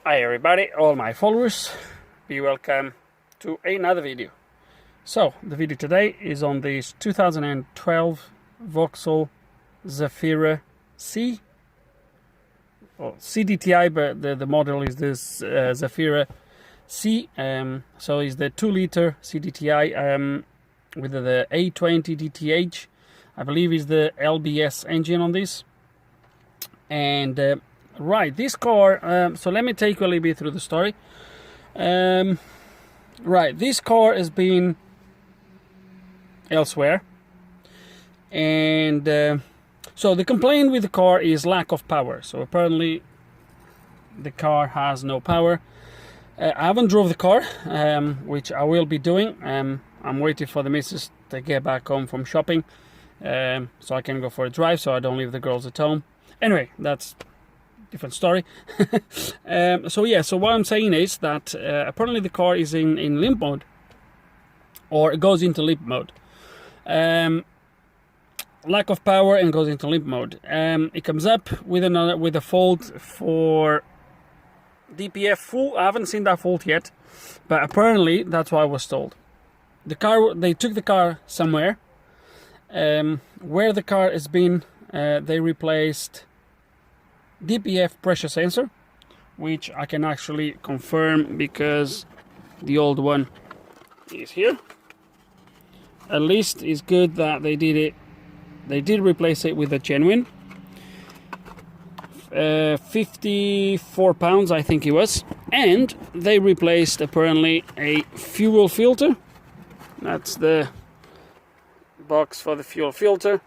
Hi everybody, all my followers, be welcome to another video. So, the video today is on this 2012 Vauxhall Zafira C, or CDTi, but the model is this Zafira C. So it's the 2-liter CDTi with the A20 DTH. I believe is the LBS engine on this. And right, this car, so let me take you a little bit through the story. Right, this car has been elsewhere, and so the complaint with the car is lack of power. So apparently the car has no power. I haven't drove the car, which I will be doing. I'm waiting for the missus to get back home from shopping, so I can go for a drive, so I don't leave the girls at home. Anyway, that's different story. So yeah, so what I'm saying is that apparently the car is in limp mode, or it goes into limp mode. Lack of power and goes into limp mode. It comes up with a fault for DPF full. I haven't seen that fault yet, but apparently that's what I was told. The car, they took the car somewhere. Where the car has been, they replaced DPF pressure sensor, which I can actually confirm because the old one is here. At least it's good that they did it. They did replace it with a genuine. 54 pounds I think it was, and they replaced apparently a fuel filter. That's the box for the fuel filter,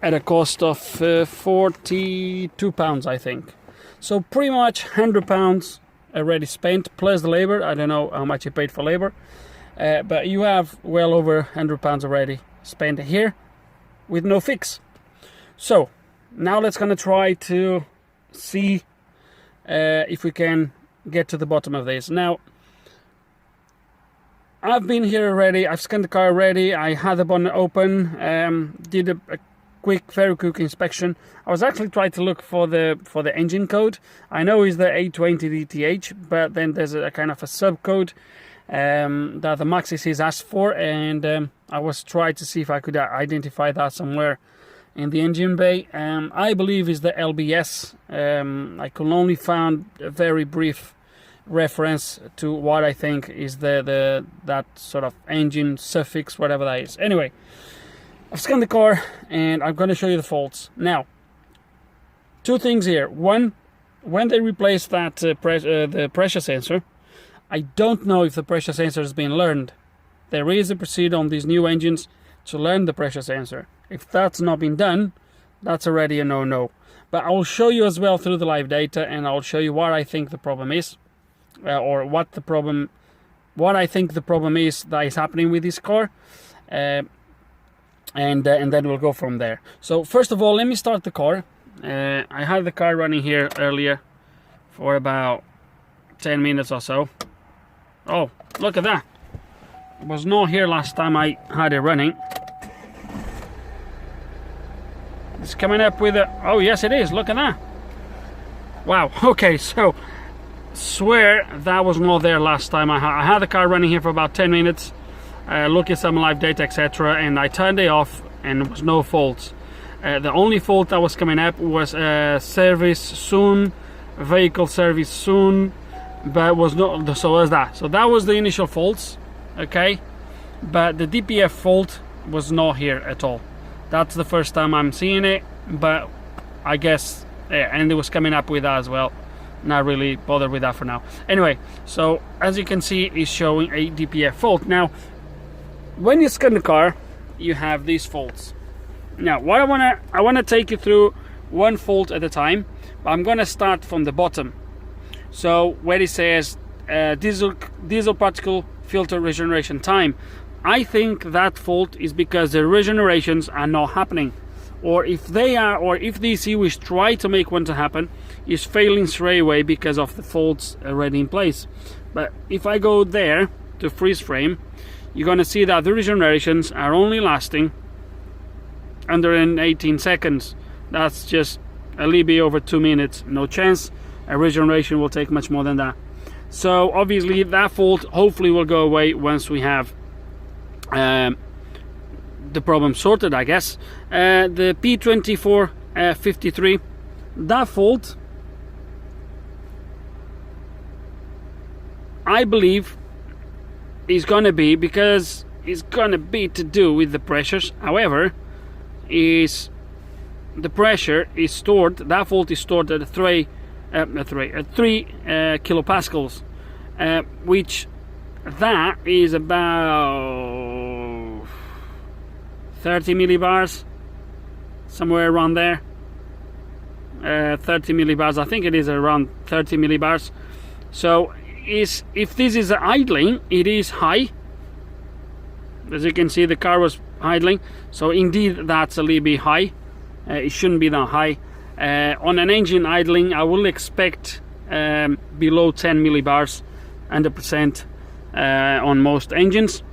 at a cost of 42 pounds I think. So pretty much 100 pounds already spent, plus the labor. I don't know how much you paid for labor, but you have well over 100 pounds already spent here with no fix. So now let's gonna try to see if we can get to the bottom of this. Now, I've been here already, I've scanned the car already, I had the bonnet open, did a very quick inspection. I was actually trying to look for the engine code. I know it's the A20 DTH, but then there's a kind of a subcode that the Maxis has asked for, and I was trying to see if I could identify that somewhere in the engine bay. I believe is the LBS. I could only find a very brief reference to what I think is that sort of engine suffix, whatever that is. Anyway, I've scanned the car and I'm going to show you the faults. Now, two things here. One, when they replaced that the pressure sensor, I don't know if the pressure sensor has been learned. There is a procedure on these new engines to learn the pressure sensor. If that's not been done, that's already a no-no. But I'll show you as well through the live data, and I'll show you what I think the problem is, or what I think the problem is that is happening with this car. And then we'll go from there. So first of all, let me start the car. I had the car running here earlier for about 10 minutes or so. Oh, look at that. It was not here last time I had it running. It's coming up with a... Oh yes it is, look at that. Wow, okay, so swear that was not there last time. I had the car running here for about 10 minutes. Look at some live data, etc., and I turned it off and there was no faults. The only fault that was coming up was service soon, vehicle service soon, but was not. So was that. So that was the initial faults, okay, but the DPF fault was not here at all. That's the first time I'm seeing it, but I guess, yeah, and it was coming up with that as well. Not really bothered with that for now. Anyway, so as you can see, it's showing a DPF fault. Now, when you scan the car, you have these faults. Now, what I wanna take you through one fault at a time. But I'm gonna start from the bottom. So where it says diesel particle filter regeneration time, I think that fault is because the regenerations are not happening, or if they are, or if the ECU is trying to make one to happen, is failing straight away because of the faults already in place. But if I go there to freeze frame, you're going to see that the regenerations are only lasting under 18 seconds. That's just a little bit over 2 minutes. No chance regeneration will take much more than that. So obviously that fault hopefully will go away once we have the problem sorted, I guess. The P2453, that fault, I believe, is gonna be because it's gonna be to do with the pressures. However, is the pressure is stored, that fault is stored at 3 kilopascals, which that is about 30 millibars, somewhere around there. 30 millibars, I think it is around 30 millibars. So if this is idling, it is high. As you can see, the car was idling, so indeed that's a little bit high. It shouldn't be that high. On an engine idling, I will expect below 10 millibars, 100% on most engines.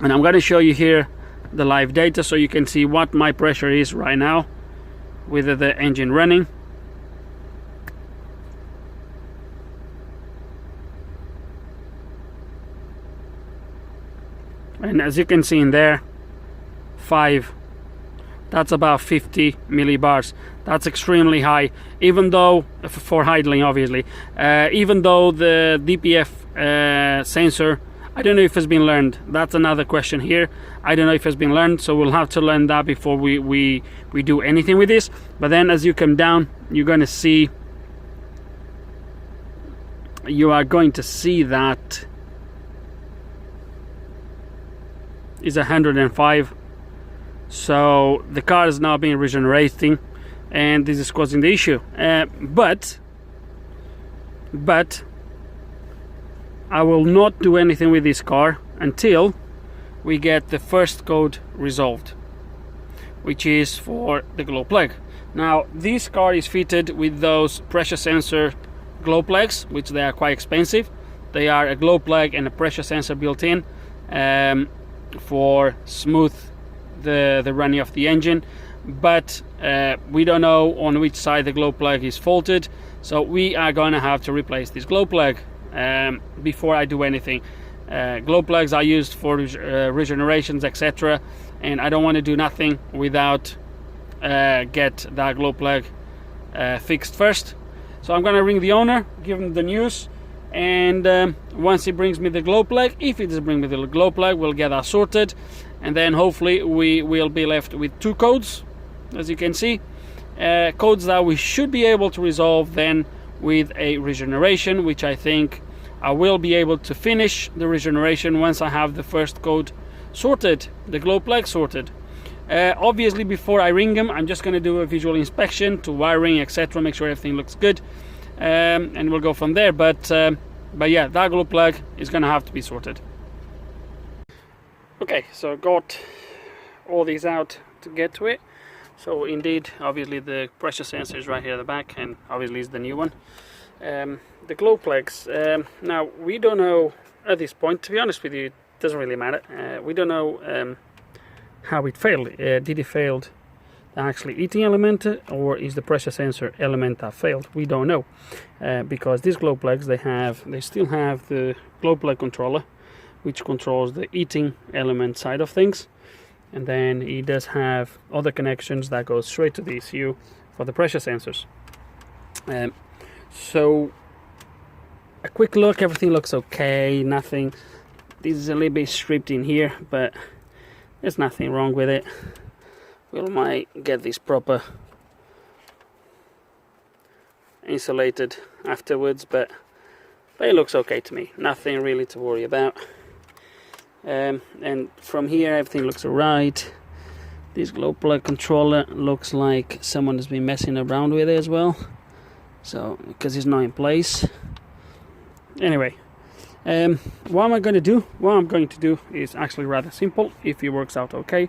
And I'm going to show you here the live data so you can see what my pressure is right now with the engine running. And as you can see in there, 5, that's about 50 millibars. That's extremely high, even though, for idling obviously, even though the DPF sensor, I don't know if it's been learned. That's another question here. I don't know if it's been learned, so we'll have to learn that before we do anything with this. But then as you come down, you're going to see, you are going to see that is 105. So the car is now being regenerating, and this is causing the issue. But I will not do anything with this car until we get the first code resolved, which is for the glow plug. Now this car is fitted with those pressure sensor glow plugs, which they are quite expensive. They are a glow plug and a pressure sensor built in for smooth the running of the engine, but we don't know on which side the glow plug is faulted, so we are going to have to replace this glow plug before I do anything. Glow plugs are used for regenerations, etc., and I don't want to do nothing without get that glow plug fixed first. So I'm going to ring the owner, give him the news, and once he brings me the glow plug, if he does bring me the glow plug, we'll get that sorted, and then hopefully we will be left with 2 codes, as you can see, codes that we should be able to resolve then with a regeneration, which I think I will be able to finish the regeneration once I have the first code sorted, the glow plug sorted. Obviously before I ring him, I'm just going to do a visual inspection to wiring, etc., make sure everything looks good, and we'll go from there. But yeah, that glow plug is going to have to be sorted. Okay, so got all these out to get to it. So indeed, obviously the pressure sensor is right here at the back, and obviously is the new one. The glow plugs, now we don't know at this point, to be honest with you, it doesn't really matter. We don't know how it failed. Did it fail the actually heating element, or is the pressure sensor element that failed? We don't know, because these glow plugs, they still have the glow plug controller, which controls the heating element side of things, and then it does have other connections that go straight to the ECU for the pressure sensors. So a quick look, everything looks okay, nothing. This is a little bit stripped in here, but there's nothing wrong with it. We might get this proper insulated afterwards, but it looks okay to me. Nothing really to worry about. And from here everything looks alright. This glow plug controller looks like someone has been messing around with it as well, so because it's not in place. Anyway, what I'm going to do is actually rather simple if it works out okay.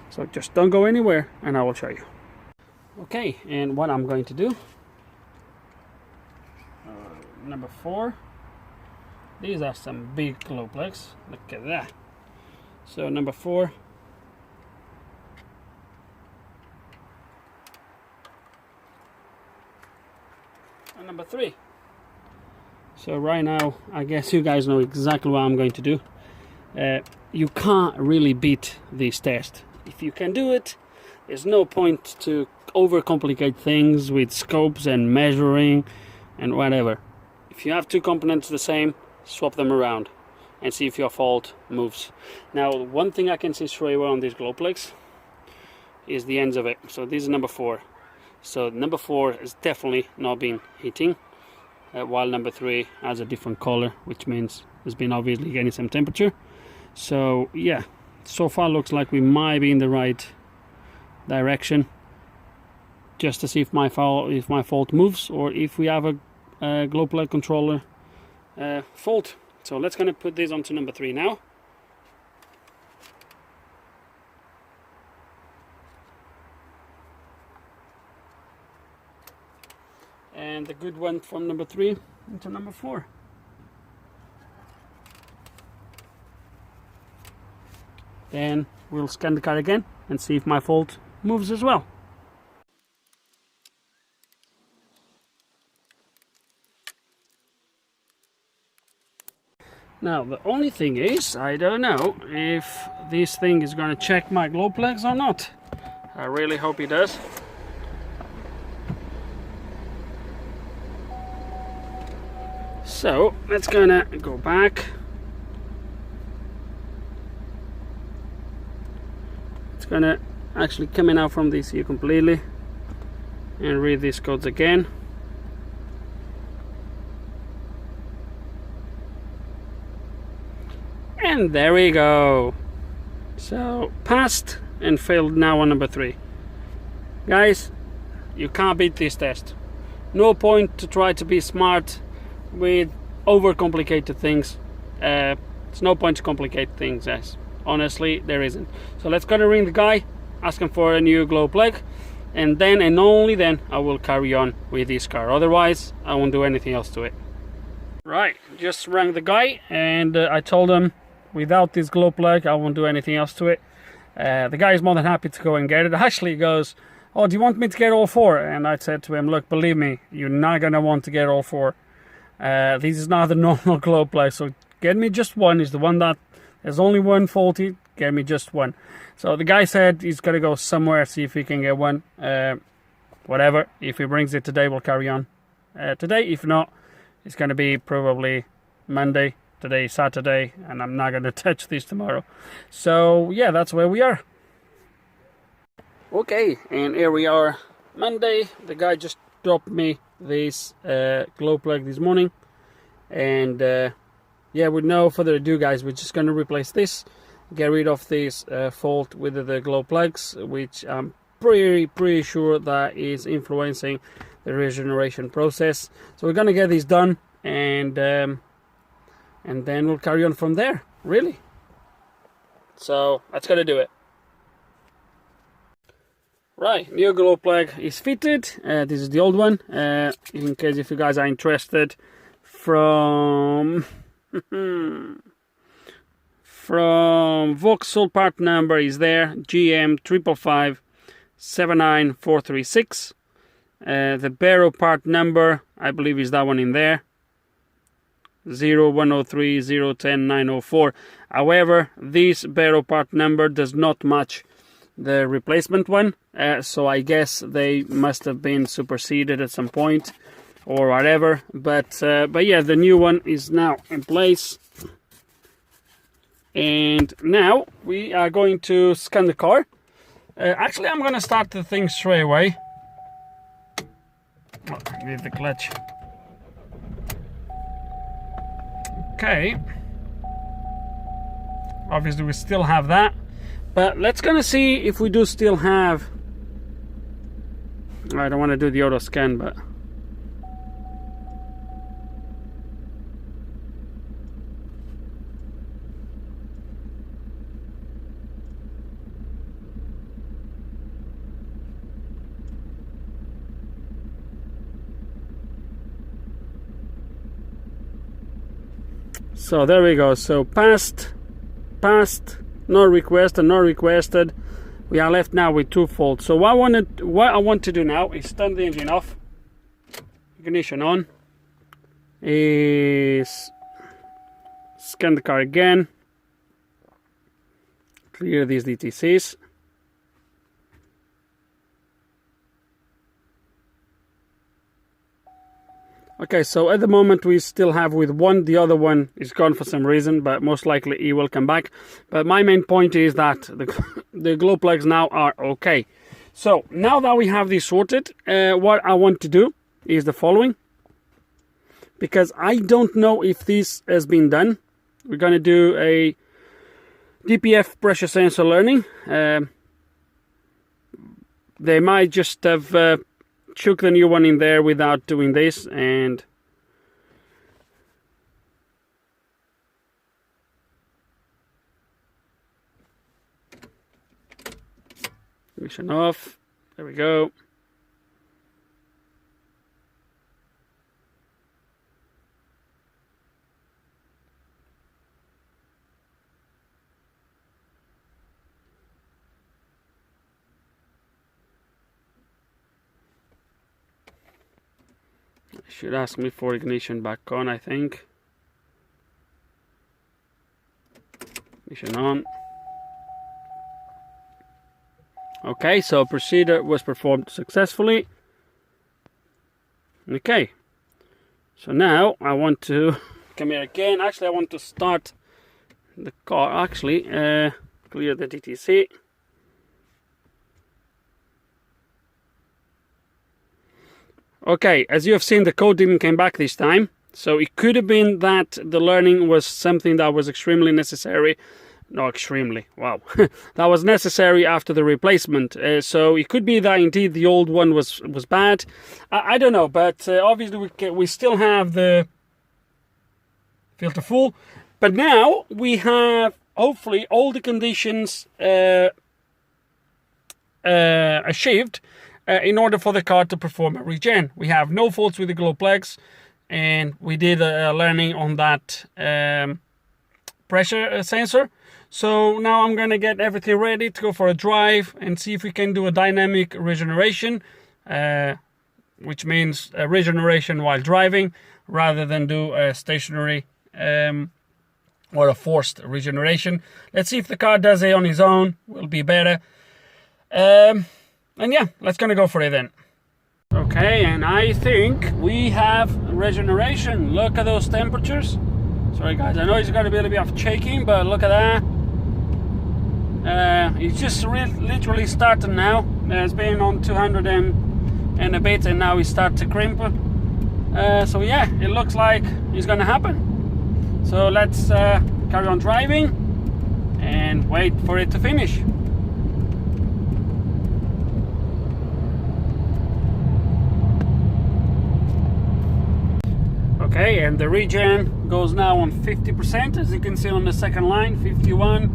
So just don't go anywhere and I will show you. Okay, and what I'm going to do, number 4, these are some big glow plugs, look at that. So number 4, and number 3. So right now, I guess you guys know exactly what I'm going to do. You can't really beat this test. If you can do it, there's no point to overcomplicate things with scopes and measuring and whatever. If you have two components the same, swap them around and see if your fault moves. Now, one thing I can see straight away on these glow plugs is the ends of it. So this is number 4. So number 4 is definitely not been heating, while number 3 has a different color, which means it's been obviously getting some temperature. So yeah, so far looks like we might be in the right direction. Just to see if my fault moves, or if we have a glow plug controller fault. So let's gonna put this onto number 3 now. And the good one from number 3 into number 4. Then we'll scan the car again and see if my fault moves as well. Now the only thing is, I don't know if this thing is going to check my glow plugs or not. I really hope it does. So let's gonna go back. It's gonna actually coming out from the ECU completely and read these codes again. And there we go. So passed and failed now on number 3. Guys, you can't beat this test. No point to try to be smart with overcomplicated things. It's no point to complicate things, guys. Honestly, there isn't. So let's go to ring the guy, ask him for a new glow plug, and then and only then I will carry on with this car. Otherwise, I won't do anything else to it. Right, just rang the guy and I told him without this glow plug I won't do anything else to it. The guy is more than happy to go and get it. Actually, he goes, "Oh, do you want me to get all 4?" And I said to him, "Look, believe me, you're not gonna want to get all 4. This is not the normal glow plug, so get me just one. Is the one that there's only one faulty, get me just one." So the guy said he's gonna go somewhere, see if he can get one. Whatever, if he brings it today, we'll carry on today. If not, it's gonna be probably Monday. Today is Saturday, and I'm not gonna touch this tomorrow. So yeah, that's where we are. Okay, and here we are, Monday. The guy just dropped me this glow plug this morning, and yeah, with no further ado, guys, we're just going to replace this, get rid of this fault with the glow plugs, which I'm pretty sure that is influencing the regeneration process. So we're going to get this done, and then we'll carry on from there, really. So that's going to do it. Right, new glow plug is fitted. This is the old one, in case if you guys are interested. From Vauxhall, part number is there, GM 555 79436. The barrel part number, I believe, is that one in there, 0103 010 904. However, this barrel part number does not match the replacement one, so I guess they must have been superseded at some point or whatever, but yeah, the new one is now in place. And now we are going to scan the car. Actually, I'm going to start the thing straight away. Leave the clutch. Okay, obviously we still have that, but let's gonna see if we do still have, I don't want to do the auto scan, but so there we go. So passed, not requested. We are left now with 2 faults. So what I want to do now is turn the engine off, ignition on, is scan the car again, clear these DTCs. Okay, so at the moment we still have with one, the other one is gone for some reason, but most likely he will come back. But my main point is that the glow plugs now are okay. So now that we have this sorted, what I want to do is the following. Because I don't know if this has been done. We're going to do a DPF pressure sensor learning. They might just have chuck the new one in there without doing this, and ignition off. There we go. Should ask me for ignition back on, I think. Ignition on. Okay, so procedure was performed successfully. Okay, so now I want to come here again. Actually, I want to start the car. Actually, clear the DTC. Okay, as you have seen, the code didn't come back this time. So it could have been that the learning was something that was extremely necessary. No, extremely, wow. That was necessary after the replacement. So it could be that indeed the old one was bad. I don't know, but obviously we still have the filter full. But now we have, hopefully, all the conditions achieved in order for the car to perform a regen. We have no faults with the glow plugs, and we did a learning on that pressure sensor. So now I'm going to get everything ready to go for a drive and see if we can do a dynamic regeneration, which means a regeneration while driving rather than do a stationary or a forced regeneration. Let's see if the car does it on its own. Will be better. And yeah, let's gonna go for it then. Okay, and I think we have regeneration. Look at those temperatures. Sorry guys, I know it's gonna be a little bit of shaking, but look at that. It's just literally starting now. It's been on 200 and a bit, and now it starts to crimp. So yeah, it looks like it's gonna happen. So let's carry on driving and wait for it to finish. Okay, and the regen goes now on 50%, as you can see on the second line, 51.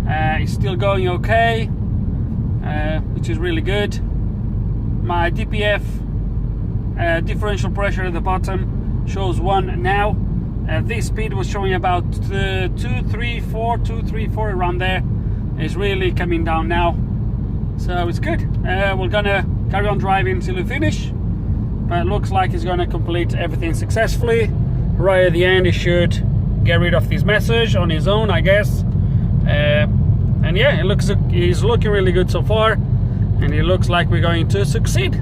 It's still going okay, which is really good. My DPF differential pressure at the bottom shows 1 now. This speed was showing about 234 around there. It's really coming down now, so it's good. We're gonna carry on driving till we finish. But it looks like he's going to complete everything successfully. Right at the end, he should get rid of this message on his own, I guess. And yeah, he's looking really good so far, and it looks like we're going to succeed.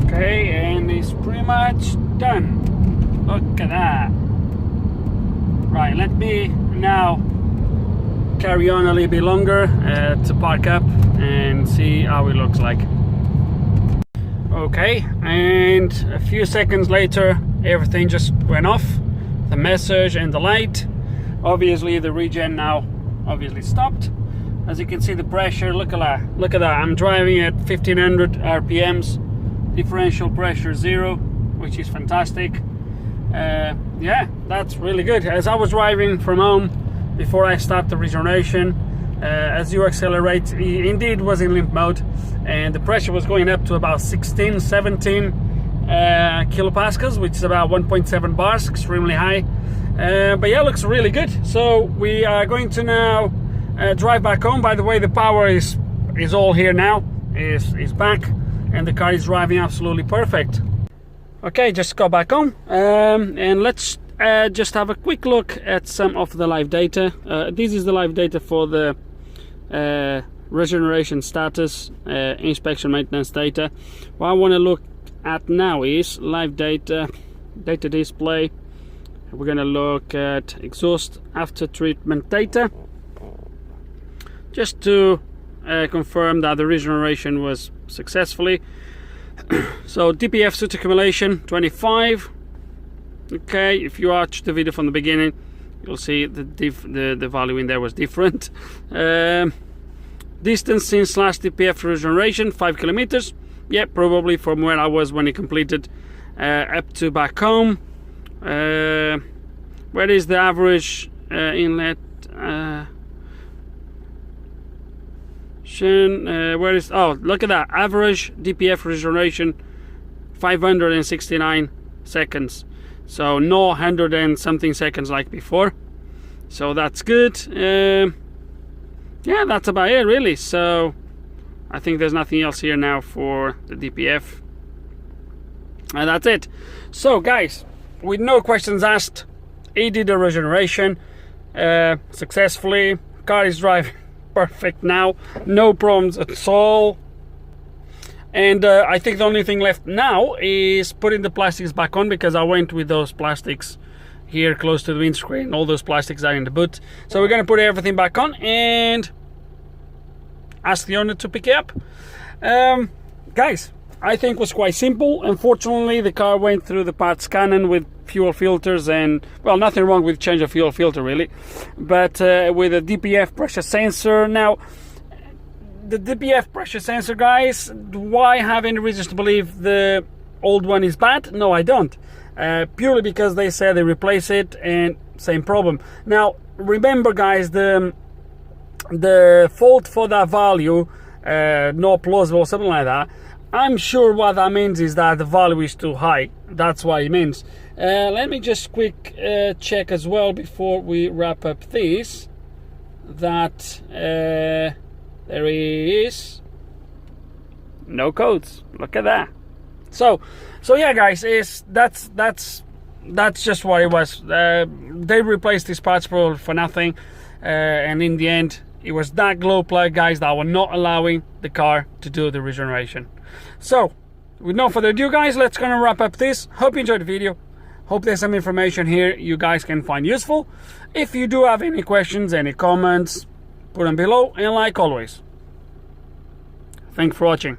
Okay, and it's pretty much done. Look at that. Right, let me now carry on a little bit longer to park up and see how it looks like. Okay, and a few seconds later everything just went off, the message and the light. Obviously the regen now obviously stopped. As you can see, the pressure, look at that, I'm driving at 1500 RPMs, differential pressure 0, which is fantastic. Yeah, that's really good. As I was driving from home before I start the regeneration, as you accelerate, it indeed was in limp mode, and the pressure was going up to about 16, 17 kilopascals, which is about 1.7 bars, extremely high. But yeah, looks really good. So we are going to now drive back home. By the way, the power is all here now, is back, and the car is driving absolutely perfect. Okay, just go back home, and let's just have a quick look at some of the live data. This is the live data for the regeneration status, inspection maintenance data. What I want to look at now is live data, data display. We're going to look at exhaust after treatment data, just to confirm that the regeneration was successfully. So DPF soot accumulation 25. Okay, if you watch the video from the beginning, you'll see the value in there was different. Distance since last DPF regeneration 5 kilometers. Yeah, probably from where I was when it completed up to back home. Where is the average inlet? Where is, oh, look at that, average DPF regeneration 569 seconds. So no 100 and something seconds like before, so that's good. Yeah, that's about it really. So I think there's nothing else here now for the DPF, and that's it. So guys, with no questions asked, he did the regeneration successfully. Car is driving perfect now, no problems at all. And I think the only thing left now is putting the plastics back on, because I went with those plastics here close to the windscreen. All those plastics are in the boot. So we're going to put everything back on and ask the owner to pick it up. Guys, I think it was quite simple. Unfortunately, the car went through the part scanning with fuel filters, and well, nothing wrong with change of fuel filter really, but with a DPF pressure sensor. Now, the DPF pressure sensor, guys, do I have any reasons to believe the old one is bad? No, I don't. Purely because they said they replace it and same problem. Now, remember guys, the fault for that value, not plausible or something like that, I'm sure what that means is that the value is too high. That's what it means. Let me just quick check as well before we wrap up this, that there is no codes. Look at that. So yeah guys, that's just what it was. They replaced these parts for nothing, and in the end it was that glow plug, guys, that were not allowing the car to do the regeneration. So with no further ado guys, let's gonna wrap up this. Hope you enjoyed the video. Hope there's some information here you guys can find useful. If you do have any questions, any comments, put them below, and like always, thanks for watching.